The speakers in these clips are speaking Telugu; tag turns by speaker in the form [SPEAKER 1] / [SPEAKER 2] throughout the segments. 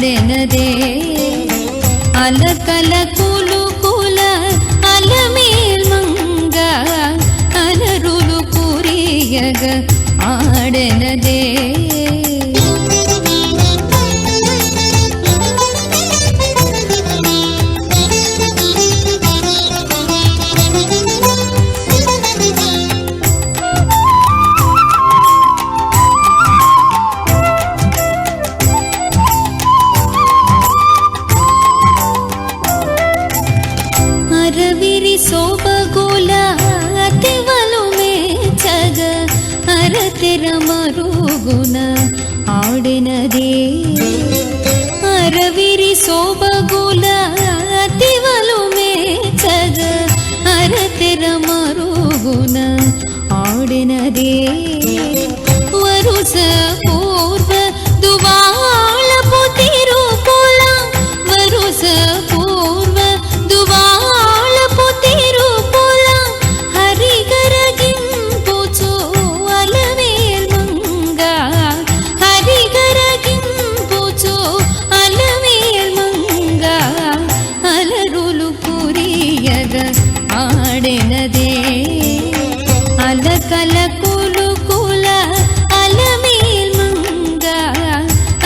[SPEAKER 1] ఆడెనదే అలకల కులుకుల అలమేల్ మంగ అలరులు కురియగ ఆడెనదే అరవిరి సోబగుల అతివలు మేచగ అరతెర మరుగున ఆడినదే అరవిరి సోబగుల అతివలు మేచగ అరతెర మరుగున ఆడినదే వరుస పూర్వ దువాళపు తిరుపుల వరుస పూర్వ దువాళపు తిరుపుల హరిగరగింపుచు అలమేల్ మంగ హరిగరగింపుచు అలమేల్ మంగ అలరులు కురియగ ఆడెనదే అలకల కులుకుల అలమేల్ మంగ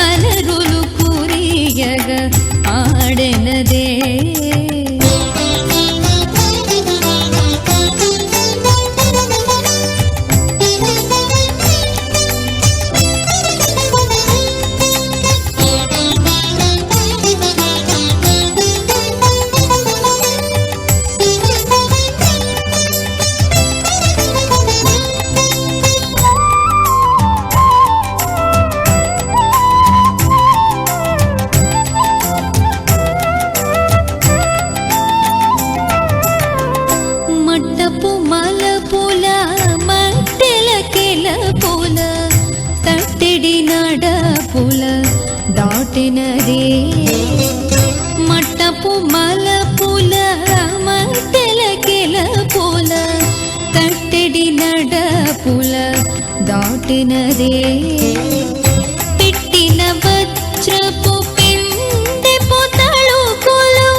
[SPEAKER 1] అలరులు కురియగ ఆడెనదే మట్టపు మలపుల మట్టెల కెలపుల తట్టెడి నడపుల దాటినదే మట్టపు మలపుల మట్టెల కెలపుల తట్టెడి నడపుల దాటినదే పెట్టిన వజ్రపు పెందెపు తళుకులు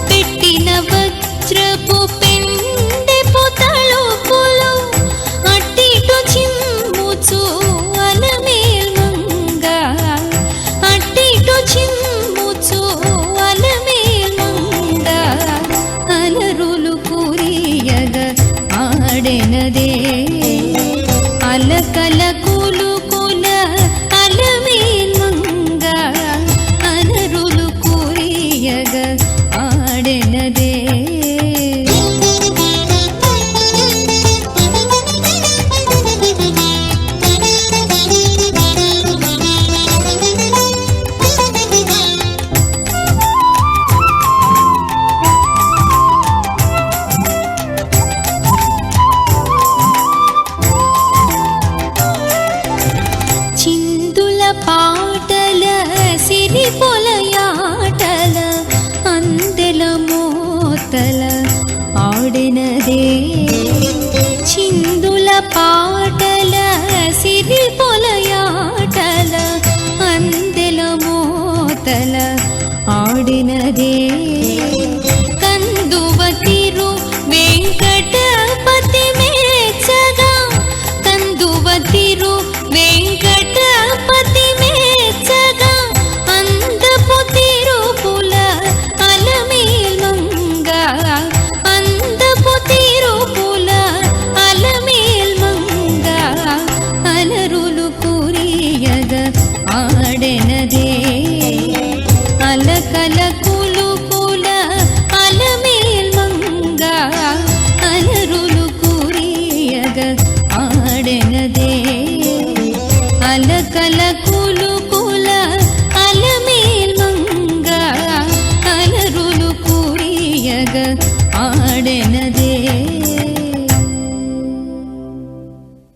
[SPEAKER 1] పెట్టిన వజ్రపు పెందెపు తళుకులు అట్టిటు చిమ్ముచు అలమేల్ మంగ అట్టిటు చిమ్ముచు అలమేల్ మంగ అలరులు కురియగ ఆడెనదే అలకల కులుకుల అలమేల్ మంగ అలరులు కురియగ ఆడెనదే చిందుల పాటల సిరిపొలయాటల అందెల మోతల ఆడినదే చిందుల పాటల సిరిపొలయాటల అందెల మోతల ఆడినదే కందువ తిరు వెంకటపతి మేచగా కందువ తిరు వెంకటపతి మేచగా అందపు తిరుపుల అలమేల్ మంగ అందపు తిరుపుల అలమేల్ మంగ అలరులు కురియగ ఆడెనదే అలకల కులుకుల అలమేల్ మంగ అలరులు కురియగ ఆడెనదే అలకల కులుకుల అలమేల్ మంగ అలరులు కురియగ ఆడెనదే